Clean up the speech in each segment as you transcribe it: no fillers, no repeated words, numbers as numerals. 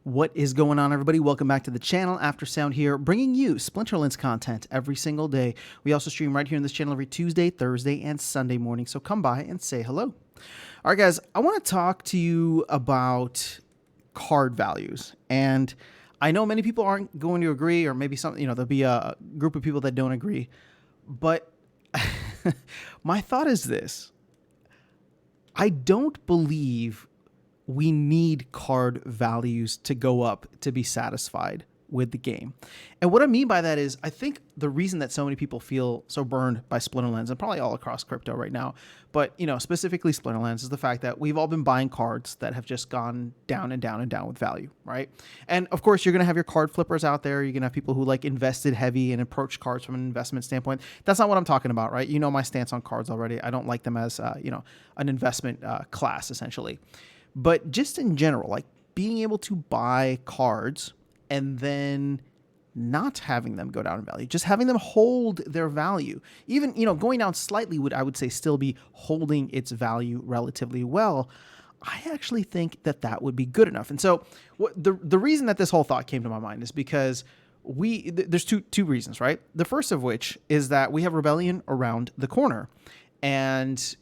What is going on, everybody? Welcome back to the channel. After Sound here, bringing you Splinterlands content every single day. We also stream right here on this channel every Tuesday, Thursday, and Sunday morning, so come by and say hello. All right, guys, I want to talk to you about card values. And I know many people aren't going to agree, or maybe some, there'll be a group of people that don't agree. But my thought is this. I don't believe we need card values to go up to be satisfied with the game. And what I mean by that is I think the reason that so many people feel so burned by Splinterlands, and probably all across crypto right now, but specifically Splinterlands, is the fact that we've all been buying cards that have just gone down and down and down with value, right? And of course, you're going to have your card flippers out there. You're going to have people who like invested heavy and approach cards from an investment standpoint. That's not what I'm talking about, right? You know my stance on cards already. I don't like them as an investment class, essentially. But just in general, like being able to buy cards and then not having them go down in value, just having them hold their value, even, going down slightly would, I would say, still be holding its value relatively well. I actually think that that would be good enough. And so the reason that this whole thought came to my mind is because there's two reasons, right? The first of which is that we have Rebellion around the corner, and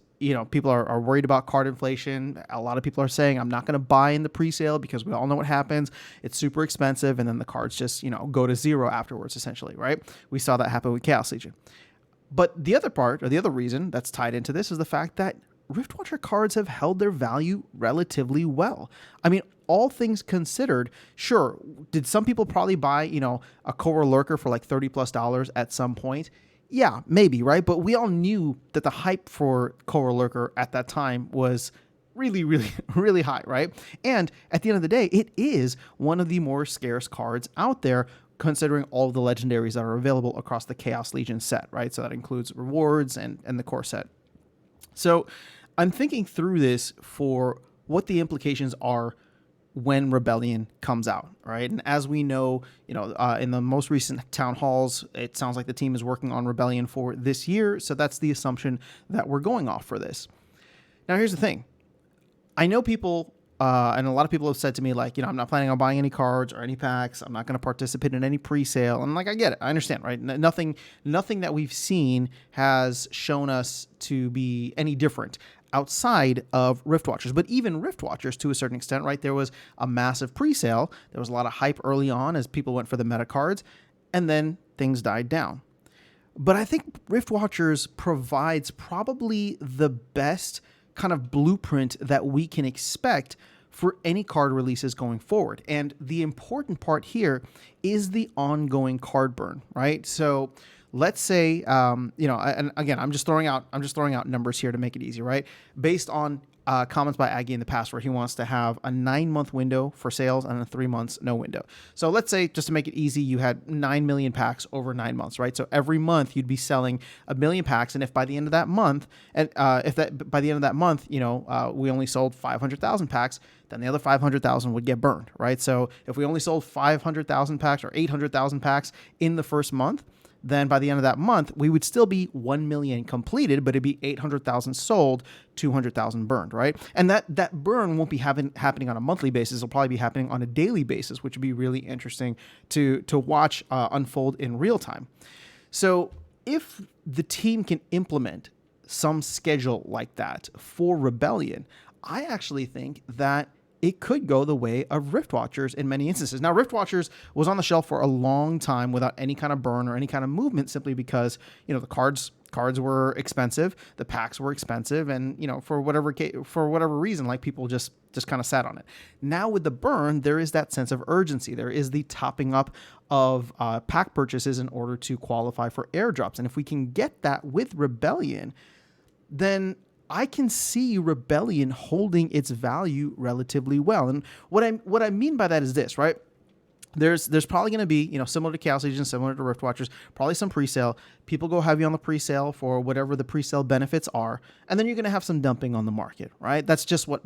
people are worried about card inflation. A lot of people are saying, I'm not going to buy in the pre-sale because we all know what happens. It's super expensive. And then the cards just, go to zero afterwards, essentially, right? We saw that happen with Chaos Legion. But the other part, or the other reason that's tied into this, is the fact that Riftwatcher cards have held their value relatively well. I mean, all things considered, sure, did some people probably buy, a Korra Lurker for like $30+ at some point? Yeah, maybe, right? But we all knew that the hype for Korra Lurker at that time was really, really, really high, right? And at the end of the day, it is one of the more scarce cards out there, considering all of the legendaries that are available across the Chaos Legion set, right? So that includes rewards and the core set. So I'm thinking through this for what the implications are when Rebellion comes out, right? And as we know, in the most recent town halls, it sounds like the team is working on Rebellion for this year. So that's the assumption that we're going off for this. Now, here's the thing. I know people, and a lot of people have said to me, like, I'm not planning on buying any cards or any packs. I'm not going to participate in any pre-sale. And like, I get it. I understand, right? Nothing that we've seen has shown us to be any different outside of Riftwatchers. But even Riftwatchers, to a certain extent, right, there was a massive pre-sale. There was a lot of hype early on as people went for the meta cards, and then things died down. But I think Riftwatchers provides probably the best kind of blueprint that we can expect for any card releases going forward. And the important part here is the ongoing card burn, right? So let's say, and again, I'm just throwing out numbers here to make it easy, right? Based on comments by Aggie in the past, where he wants to have a 9-month window for sales and a 3 months no window. So let's say, just to make it easy, you had 9 million packs over 9 months, right? So every month you'd be selling 1 million packs, and if by the end of that month, we only sold 500,000 packs, then the other 500,000 would get burned, right? So if we only sold 500,000 packs or 800,000 packs in the first month, then by the end of that month, we would still be 1 million completed, but it'd be 800,000 sold, 200,000 burned, right? And that burn won't be happening on a monthly basis. It'll probably be happening on a daily basis, which would be really interesting to watch unfold in real time. So if the team can implement some schedule like that for Rebellion, I actually think that it could go the way of Riftwatchers in many instances. Now, Riftwatchers was on the shelf for a long time without any kind of burn or any kind of movement, simply because, the cards were expensive, the packs were expensive, and, for whatever reason, like, people just kind of sat on it. Now with the burn, there is that sense of urgency. There is the topping up of pack purchases in order to qualify for airdrops. And if we can get that with Rebellion, then I can see Rebellion holding its value relatively well. And what I mean by that is this, right? There's probably going to be, similar to Chaos Legion, similar to Riftwatchers, probably some pre-sale. People go heavy on the pre-sale for whatever the pre-sale benefits are, and then you're going to have some dumping on the market, right? That's just what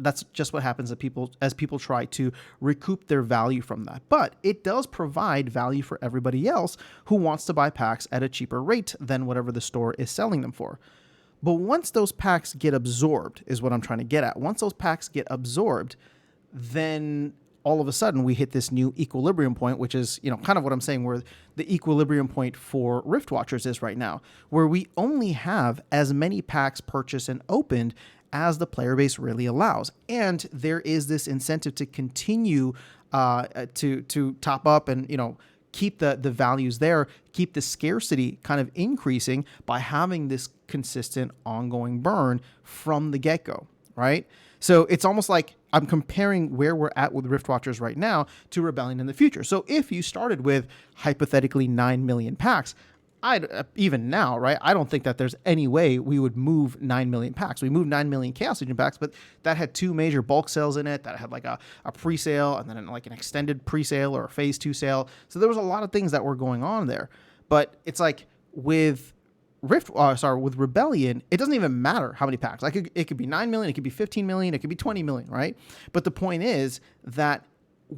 happens as people try to recoup their value from that. But it does provide value for everybody else who wants to buy packs at a cheaper rate than whatever the store is selling them for. But once those packs get absorbed, is what I'm trying to get at. Once those packs get absorbed, then all of a sudden we hit this new equilibrium point, which is, kind of what I'm saying, where the equilibrium point for Rift Watchers is right now, where we only have as many packs purchased and opened as the player base really allows. And there is this incentive to continue to top up and, keep the values there, keep the scarcity kind of increasing by having this consistent ongoing burn from the get-go, right? So it's almost like I'm comparing where we're at with Rift Watchers right now to Rebellion in the future. So if you started with hypothetically 9 million packs, even now, right? I don't think that there's any way we would move 9 million packs. We moved 9 million Chaos Legion packs, but that had 2 major bulk sales in it. That had like a pre-sale and then like an extended pre-sale or a phase 2 sale. So there was a lot of things that were going on there. But it's like with with Rebellion, it doesn't even matter how many packs. Like it could be 9 million, it could be 15 million, it could be 20 million, right? But the point is that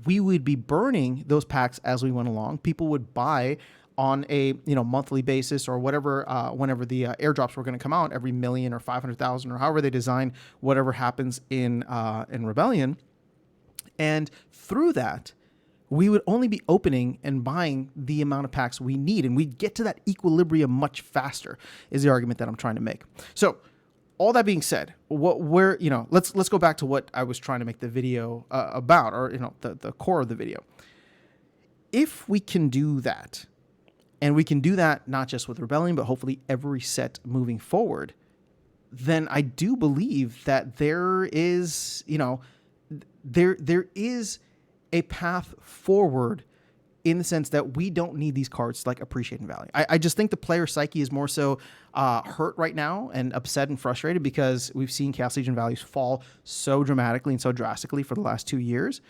we would be burning those packs as we went along. People would buy on a monthly basis or whatever, whenever the airdrops were going to come out, every million or 500,000 or however they design whatever happens in Rebellion. And through that, we would only be opening and buying the amount of packs we need, and we'd get to that equilibrium much faster, is the argument that I'm trying to make. So all that being said, let's go back to what I was trying to make the video about, or the core of the video. If we can do that, and we can do that not just with Rebellion, but hopefully every set moving forward, then I do believe that there is, there is a path forward in the sense that we don't need these cards to like appreciate in value. I just think the player psyche is more so hurt right now and upset and frustrated because we've seen Chaos Legion values fall so dramatically and so drastically for the last 2 years.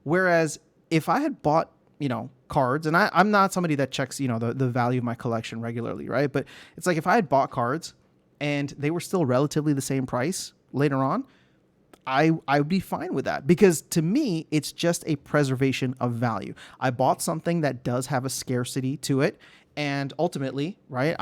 Whereas if I had bought cards, and I'm not somebody that checks, the value of my collection regularly, right? But it's like if I had bought cards and they were still relatively the same price later on, I would be fine with that, because to me, it's just a preservation of value. I bought something that does have a scarcity to it. And ultimately, right,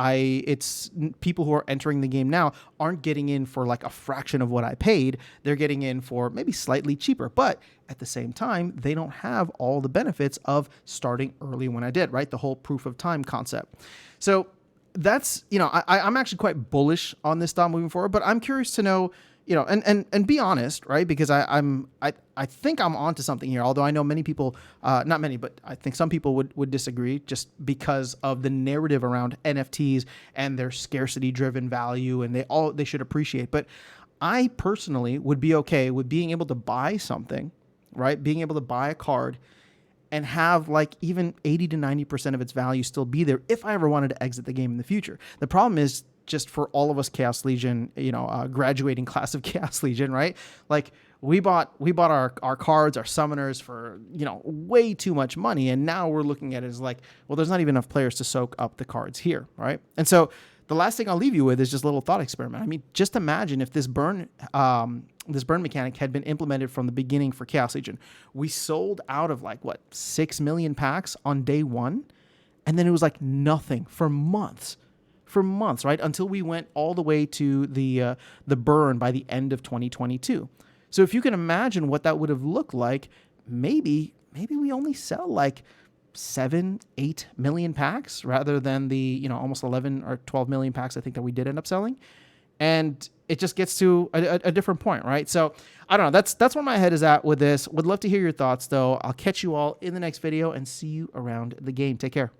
it's people who are entering the game now aren't getting in for like a fraction of what I paid. They're getting in for maybe slightly cheaper, but at the same time, they don't have all the benefits of starting early when I did, right? The whole proof of time concept. So that's, I'm actually quite bullish on this style moving forward, but I'm curious to know, and be honest, right? Because I think I'm onto something here. Although I know many people, not many, but I think some people would disagree just because of the narrative around NFTs and their scarcity driven value, and they should appreciate. But I personally would be okay with being able to buy something, right? Being able to buy a card and have like even 80 to 90% of its value still be there if I ever wanted to exit the game in the future. The problem is, just for all of us Chaos Legion, graduating class of Chaos Legion, right? Like we bought our cards, our summoners for, way too much money. And now we're looking at it as like, well, there's not even enough players to soak up the cards here, right? And so the last thing I'll leave you with is just a little thought experiment. I mean, just imagine if this burn mechanic had been implemented from the beginning for Chaos Legion. We sold out of 6 million packs on day one. And then it was like nothing for months, right? Until we went all the way to the burn by the end of 2022. So if you can imagine what that would have looked like, maybe we only sell 7-8 million packs rather than the, almost 11 or 12 million packs I think that we did end up selling. And it just gets to a different point, right? So I don't know. That's where my head is at with this. Would love to hear your thoughts, though. I'll catch you all in the next video and see you around the game. Take care.